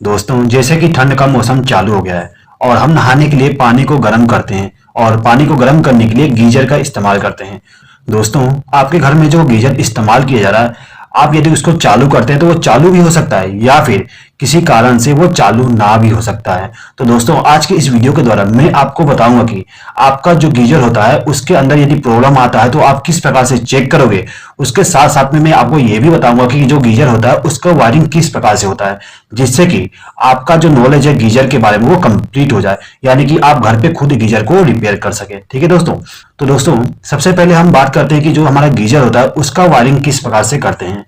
दोस्तों, जैसे कि ठंड का मौसम चालू हो गया है और हम नहाने के लिए पानी को गर्म करते हैं और पानी को गर्म करने के लिए गीजर का इस्तेमाल करते हैं। दोस्तों, आपके घर में जो गीजर इस्तेमाल किया जा रहा है, आप यदि उसको चालू करते हैं तो वो चालू भी हो सकता है या फिर किसी कारण से वो चालू ना भी हो सकता है। तो दोस्तों, आज के इस वीडियो के द्वारा मैं आपको बताऊंगा कि आपका जो गीजर होता है उसके अंदर यदि प्रॉब्लम आता है तो आप किस प्रकार से चेक करोगे। उसके साथ साथ में मैं आपको ये भी बताऊंगा कि जो गीजर होता है उसका वायरिंग किस प्रकार से होता है, जिससे कि आपका जो नॉलेज है गीजर के बारे में वो कंप्लीट हो जाए, यानी कि आप घर पे खुद गीजर को रिपेयर कर सके। ठीक है दोस्तों। तो दोस्तों, सबसे पहले हम बात करते हैं कि जो हमारा गीजर होता है उसका वायरिंग किस प्रकार से करते हैं।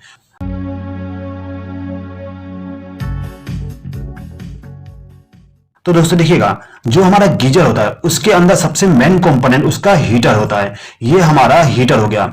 तो दोस्तों देखिएगा, जो हमारा गीजर होता है उसके अंदर सबसे मेन कंपोनेंट उसका हीटर होता है। ये हमारा हीटर हो गया।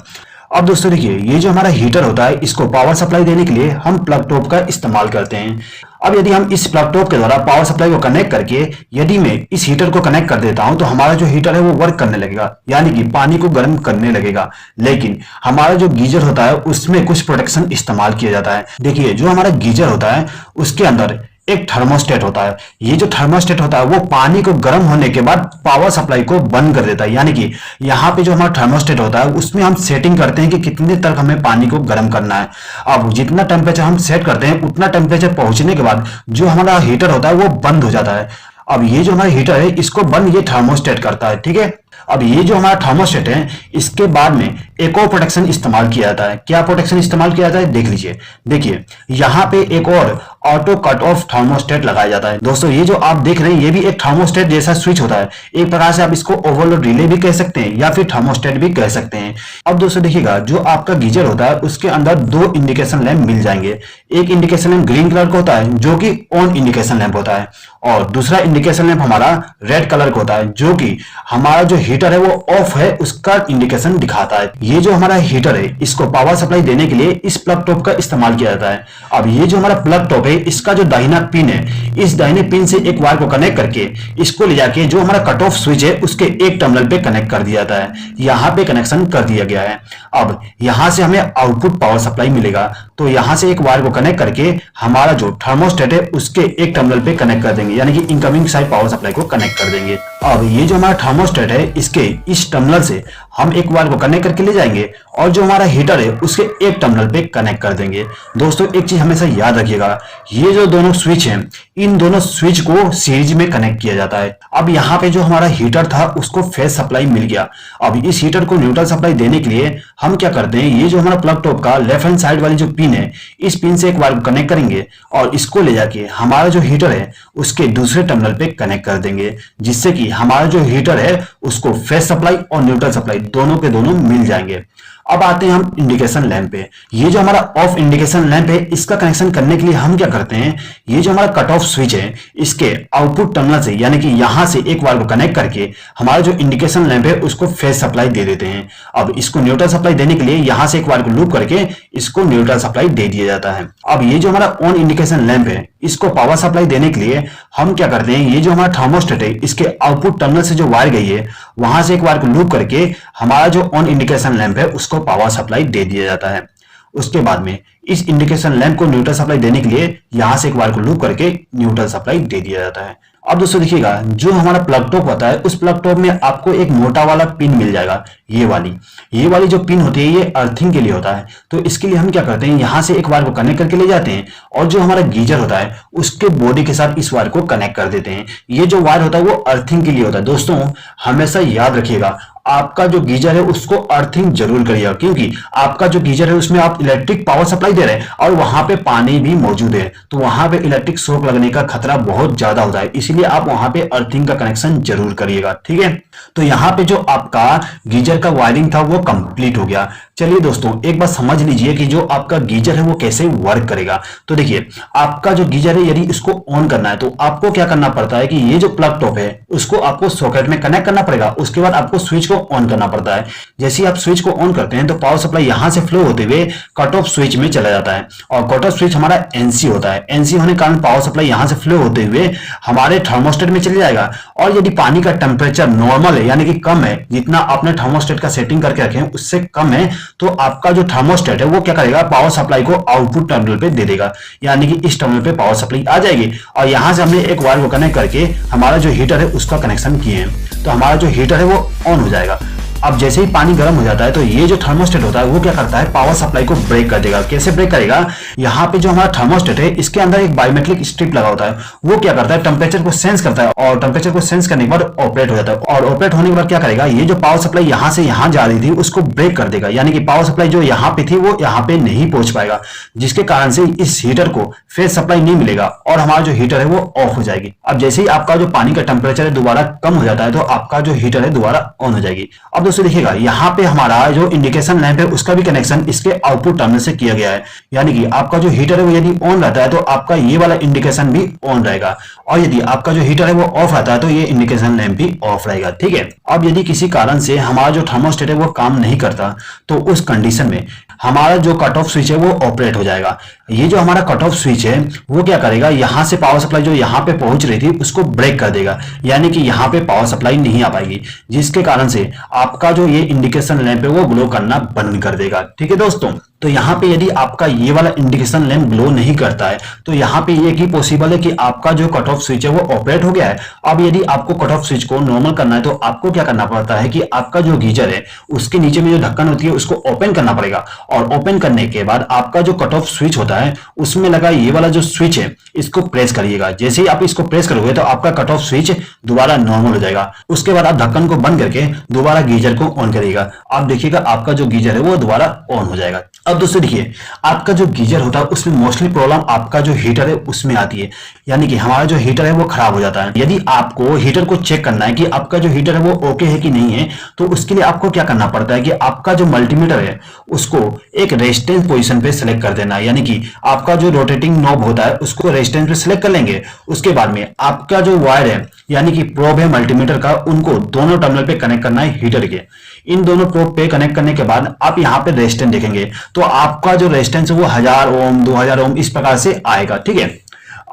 अब दोस्तों देखिए, ये जो हमारा हीटर होता है इसको पावर सप्लाई देने के लिए हम प्लग टॉप का इस्तेमाल करते हैं। अब यदि हम इस प्लग टॉप के द्वारा पावर सप्लाई को कनेक्ट करके यदि मैं इस हीटर को कनेक्ट कर देता हूं तो हमारा जो हीटर है वो वर्क करने लगेगा, यानी कि पानी को गर्म करने लगेगा। लेकिन हमारा जो गीजर होता है उसमें कुछ प्रोटेक्शन इस्तेमाल किया जाता है। देखिए, जो हमारा गीजर होता है उसके अंदर एक थर्मोस्टेट होता है। ये जो थर्मोस्टेट होता है वो पानी को गर्म होने के बाद पावर सप्लाई को बंद कर देता है, यानी कि यहाँ पे जो हमारा थर्मोस्टेट होता है उसमें हम सेटिंग करते हैं कि कितने तक हमें पानी को गर्म करना है। अब जितना टेम्परेचर हम सेट करते हैं उतना टेम्परेचर पहुंचने के बाद जो हमारा हीटर होता है वो बंद हो जाता है। अब ये जो हमारा हीटर है इसको बंद ये थर्मोस्टेट करता है। ठीक है। अब ये जो हमारा थर्मोस्टेट है इसके बाद में एक और प्रोटेक्शन इस्तेमाल किया जाता है। क्या प्रोटेक्शन इस्तेमाल किया जाता है देख लीजिए। देखिए, यहाँ पे एक और ऑटो कट ऑफ थर्मोस्टेट लगाया जाता है। दोस्तों, ये जो आप देख रहे हैं ये भी एक थर्मोस्टेट जैसा स्विच होता है। एक प्रकार से आप इसको ओवरलोड रिले भी कह सकते हैं या फिर थर्मोस्टेट भी कह सकते हैं। अब दोस्तों देखिएगा, जो आपका गीजर होता है उसके अंदर दो इंडिकेशन लैंप मिल जाएंगे। एक इंडिकेशन लैंप ग्रीन कलर का होता है जो कि ऑन इंडिकेशन लैंप होता है, और दूसरा इंडिकेशन लैंप हमारा रेड कलर का होता है जो कि हमारा जो हीटर है वो ऑफ है उसका इंडिकेशन दिखाता है। ये जो हमारा हीटर है इसको पावर सप्लाई देने के लिए इस प्लग टॉप का इस्तेमाल किया जाता है। अब ये जो हमारा प्लग टॉप है इसका जो दाहिना पिन है, इस दाहिने पिन से एक वायर को कनेक्ट करके इसको ले जाके जो हमारा कट ऑफ स्विच है उसके एक टर्मिनल पे कनेक्ट कर दिया जाता है। यहाँ पे कनेक्शन कर दिया गया है। अब यहाँ से हमें आउटपुट पावर सप्लाई मिलेगा, तो यहाँ से एक वायर को कनेक्ट करके हमारा जो थर्मोस्टेट है उसके एक टर्मिनल पे कनेक्ट कर देंगे, यानी कि इनकमिंग साइड पावर सप्लाई को कनेक्ट कर देंगे। अब ये जो हमारा थर्मोस्टेट है इसके इस टर्मिनल से हम एक वायर को कनेक्ट करके ले जाएंगे और जो हमारा हीटर है उसके एक टर्मिनल पे कनेक्ट कर देंगे। दोस्तों, एक चीज हमेशा याद रखिएगा, ये जो दोनों स्विच हैं इन दोनों स्विच को सीरीज में कनेक्ट किया जाता है। अब यहाँ पे जो हमारा हीटर था उसको फेज सप्लाई मिल गया। अब इस हीटर को न्यूट्रल सप्लाई देने के लिए हम क्या करते हैं, ये जो हमारा प्लग टॉप का लेफ्ट हैंड साइड वाली जो पिन है इस पिन से एक वायर को कनेक्ट करेंगे और इसको ले जाके हमारा जो हीटर है उसके दूसरे टर्मिनल पे कनेक्ट कर देंगे, जिससे कि हमारा जो हीटर है उसको फेज सप्लाई और न्यूट्रल सप्लाई दोनों के दोनों मिल जाएंगे। अब आते हैं हम इंडिकेशन लैंप पे। ये जो हमारा ऑफ इंडिकेशन लैंप है इसका कनेक्शन करने के लिए हम क्या करते हैं, ये जो हमारा कट ऑफ स्विच है इसके आउटपुट टर्मिनल से यानी कि यहां से एक वायर को कनेक्ट करके हमारा जो इंडिकेशन लैंप है उसको फेज सप्लाई दे देते हैं। अब इसको न्यूट्रल सप्लाई देने के लिए यहां से एक वायर को लूप करके इसको न्यूट्रल सप्लाई दे दिया जाता है। अब ये जो हमारा ऑन इंडिकेशन लैंप है इसको पावर सप्लाई देने के लिए हम क्या करते हैं, ये जो हमारा थर्मोस्टेट है इसके आउटपुट टर्मिनल से जो वायर गई है वहां से एक वायर को लूप करके हमारा जो ऑन इंडिकेशन लैंप है उसको पावर सप्लाई दे दिया जाता है। उसके बाद में इस इंडिकेशन लैंप को न्यूट्रल सप्लाई देने के लिए यहां से एक वायर को लूप करके न्यूट्रल सप्लाई दे दिया जाता है। अब दोस्तों देखिएगा, जो हमारा प्लग टॉप होता है उस प्लग टॉप में आपको एक मोटा वाला पिन मिल जाएगा। ये वाली जो पिन होती है ये अर्थिंग के लिए होता है। तो इसके लिए हम क्या करते हैं, यहां से एक वायर को कनेक्ट करके ले जाते हैं और जो हमारा गीजर होता है उसके बॉडी के साथ इस वायर को कनेक्ट कर देते हैं। ये जो वायर होता है वो अर्थिंग के लिए होता है। दोस्तों, हमेशा याद रखिएगा, आपका जो गीजर है उसको अर्थिंग जरूर करिएगा, क्योंकि आपका जो गीजर है उसमें आप इलेक्ट्रिक पावर सप्लाई दे रहे हैं और वहां पे पानी भी मौजूद है, तो वहां पे इलेक्ट्रिक शॉक लगने का खतरा बहुत ज्यादा होता है। इसीलिए आप वहां पे अर्थिंग का कनेक्शन जरूर करिएगा। ठीक है। तो यहाँ पे जो आपका गीजर का वायरिंग था वो कंप्लीट हो गया। चलिए दोस्तों, एक बात समझ लीजिए कि जो आपका गीजर है वो कैसे वर्क करेगा। तो देखिए, आपका जो गीजर है यदि इसको ऑन करना है तो आपको क्या करना पड़ता है कि ये जो प्लग टॉप है उसको आपको सॉकेट में कनेक्ट करना पड़ेगा। उसके बाद आपको स्विच को ऑन करना पड़ता है। जैसे ही आप स्विच को ऑन करते हैं तो पावर सप्लाई यहां से फ्लो होते हुए कट ऑफ स्विच में चला जाता है, और कट ऑफ स्विच हमारा एनसी होता है। एनसी होने के कारण पावर सप्लाई यहां से फ्लो होते हुए हमारे थर्मोस्टेट में चले जाएगा, और यदि पानी का टेम्परेचर नॉर्मल है यानी कि कम है, जितना आपने थर्मोस्टेट का सेटिंग करके रखे हैं उससे कम है, तो आपका जो थर्मोस्टेट है वो क्या करेगा, पावर सप्लाई को आउटपुट टर्मिनल पे दे देगा, यानी कि इस टर्मिनल पे पावर सप्लाई आ जाएगी। और यहां से हमने एक वायर को कनेक्ट करके हमारा जो हीटर है उसका कनेक्शन किए हैं, तो हमारा जो हीटर है वो ऑन हो जाएगा। अब जैसे ही पानी गर्म हो जाता है तो ये जो थर्मोस्टेट होता है वो क्या करता है, पावर सप्लाई को ब्रेक कर देगा। कैसे ब्रेक करेगा, यहाँ पे जो हमारा थर्मोस्टेट है इसके अंदर एक बायोमेट्रिक स्ट्रिप लगा होता है, वो क्या करता है, टेम्परेचर को सेंस करता है, और टेम्परेचर को सेंस करने के बाद ऑपरेट हो जाता है। और ऑपरेट होने के बाद क्या करेगा, ये जो पावर सप्लाई यहाँ से यहाँ जा रही थी उसको ब्रेक कर देगा, यानी कि पावर सप्लाई जो यहाँ पे थी वो यहाँ पे नहीं पहुंच पाएगा, जिसके कारण से इस हीटर को फेज सप्लाई नहीं मिलेगा और हमारा जो हीटर है वो ऑफ हो जाएगी। अब जैसे ही आपका जो पानी का टेम्परेचर है दोबारा कम हो जाता है तो आपका जो हीटर है दोबारा ऑन हो जाएगी। अब दोस्तों देखिएगा, यहाँ पे हमारा जो इंडिकेशन लैंप है उसका भी कनेक्शन इसके आउटपुट टर्मिनल से किया गया है, यानी कि आपका जो हीटर है वो यदि ऑन रहता है तो आपका ये वाला इंडिकेशन भी ऑन रहेगा, और यदि आपका जो हीटर है वो ऑफ रहता है तो ये इंडिकेशन लैंप भी ऑफ रहेगा। ठीक है, अब यदि किसी कारण से हमारा जो थर्मोस्टेट है वो काम नहीं करता तो उस कंडीशन में हमारा जो कट ऑफ स्विच है वो ऑपरेट हो जाएगा। ये जो हमारा कट ऑफ स्विच है वो क्या करेगा, यहां से पावर सप्लाई जो यहाँ पे पहुंच रही थी उसको ब्रेक कर देगा, यानी कि यहाँ पे पावर सप्लाई नहीं आ पाएगी, जिसके कारण से आपका जो ये इंडिकेशन लैंप है वो ग्लो करना बंद कर देगा। ठीक है दोस्तों, तो यहाँ पे यदि आपका ये वाला इंडिकेशन लैंप ग्लो नहीं करता है तो यहाँ पे ये की पॉसिबल है कि आपका जो कट ऑफ स्विच है वो ऑपरेट हो गया है। अब यदि आपको कट ऑफ स्विच को नॉर्मल करना है तो आपको क्या करना पड़ता है कि आपका जो गीजर है उसके नीचे में जो ढक्कन होती है उसको ओपन करना पड़ेगा, और ओपन करने के बाद आपका जो कट ऑफ स्विच होता है उसमें लगा ये वाला जो स्विच है इसको प्रेस करिएगा। जैसे ही आप इसको प्रेस करोगे तो आपका कट ऑफ स्विच दोबारा नॉर्मल हो जाएगा। उसके बाद आप ढक्कन को बंद करके दोबारा गीजर को ऑन करिएगा, आप देखिएगा आपका जो गीजर है वो दोबारा ऑन हो जाएगा। अब दोस्तों देखिए, आपका जो गीजर होता है उसमें मोस्टली प्रॉब्लम आपका जो हीटर है उसमें आती है, यानी कि हमारा जो हीटर है वो खराब हो जाता है। यदि आपको हीटर को चेक करना है कि आपका जो हीटर है वो ओके है कि नहीं है, तो उसके लिए आपको क्या करना पड़ता है कि आपका जो मल्टीमीटर है उसको एक रेजिस्टेंस पोजीशन पे सेलेक्ट कर देना है, यानी कि आपका जो रोटेटिंग नॉब होता है उसको रेजिस्टेंस पे सेलेक्ट कर लेंगे। उसके बाद में आपका जो वायर है यानी कि प्रोब है मल्टीमीटर का, उनको दोनों टर्मिनल पे कनेक्ट करना है हीटर के। इन दोनों प्रोब पे कनेक्ट करने के बाद आप यहाँ पे रेजिस्टेंस देखेंगे तो आपका जो रेजिस्टेंस है वो 1000 ओम 2000 ओम इस प्रकार से आएगा। ठीक है,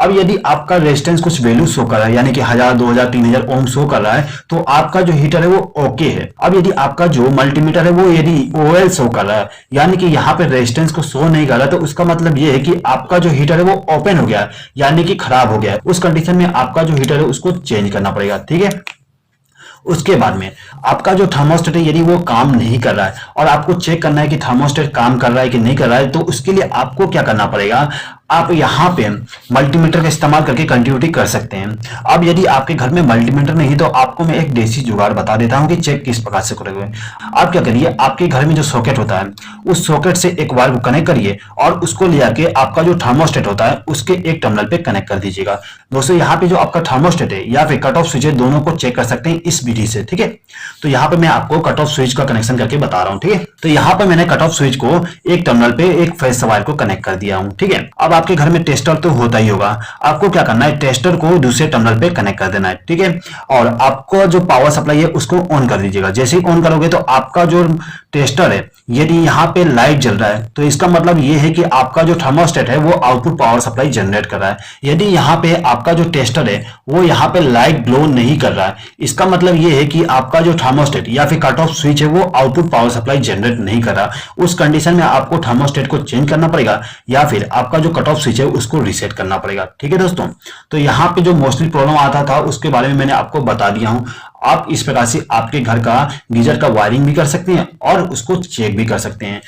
अब यदि आपका रेजिस्टेंस कुछ वैल्यू शो कर रहा है यानी कि 1000 2000 3000 ओम शो कर रहा है तो आपका जो हीटर है वो ओके है। अब यदि आपका जो मल्टीमीटर है वो यदि ओएल शो कर रहा है यानी कि यहाँ पे रेजिस्टेंस को शो नहीं कर रहा, तो उसका मतलब ये है कि आपका जो हीटर है वो ओपन हो गया है, यानी कि खराब हो गया है। उस कंडीशन में आपका जो हीटर है उसको चेंज करना पड़ेगा। ठीक है, उसके बाद में आपका जो थर्मोस्टेट है यदि वो काम नहीं कर रहा है और आपको चेक करना है कि थर्मोस्टेट काम कर रहा है कि नहीं कर रहा है, तो उसके लिए आपको क्या करना पड़ेगा, आप यहाँ पे मल्टीमीटर का इस्तेमाल करके कंटिन्यूटी कर सकते हैं। अब यदि आपके घर में मल्टीमीटर नहीं तो आपको मैं एक देसी जुगाड़ बता देता हूँ कि चेक किस प्रकार से करोगे। आप क्या करिए, आपके घर में जो सॉकेट होता है उस सॉकेट से एक वायर को कनेक्ट करिए और उसको ले जाके आपका जो थर्मोस्टेट होता है उसके एक टर्मिनल पे कनेक्ट कर दीजिएगा। दोस्तों यहाँ पे जो आपका थर्मोस्टेट है या फिर कट ऑफ स्विच है दोनों को चेक कर सकते हैं इस विधि से। ठीक है, तो यहाँ पे मैं आपको कट ऑफ स्विच का कनेक्शन करके बता रहा हूँ। ठीक है, तो यहाँ पे मैंने कट ऑफ स्विच को एक टर्मिनल पे एक फेज वायर को कनेक्ट कर दिया हूँ। ठीक है, अब आपके घर में टेस्टर तो होता ही होगा, आपको क्या करना है, टेस्टर को दूसरे टर्मिनल पे कनेक्ट कर देना है। ठीक है, और आपको जो पावर सप्लाई है उसको ऑन कर दीजिएगा। जैसे ही ऑन करोगे तो आपका जो टेस्टर है यदि यहाँ पे लाइट जल रहा है तो इसका मतलब ये है कि आपका जो थर्मोस्टेट है वो आउटपुट पावर सप्लाई जनरेट कर रहा है। यदि यहाँ पे आपका जो टेस्टर है वो यहाँ पे लाइट ग्लो नहीं कर रहा है, इसका मतलब ये है कि आपका जो थर्मोस्टेट या फिर कट ऑफ स्विच है वो आउटपुट पावर सप्लाई जनरेट नहीं कर रहा। उस कंडीशन में आपको थर्मोस्टेट को चेंज करना पड़ेगा या फिर आपका जो कट ऑफ स्विच है उसको रीसेट करना पड़ेगा। ठीक है दोस्तों, तो यहाँ पे जो मोस्टली प्रॉब्लम आता था उसके बारे में मैंने आपको बता दिया हूँ। आप इस प्रकार से आपके घर का गीजर का वायरिंग भी कर सकते हैं और उसको चेक भी कर सकते हैं।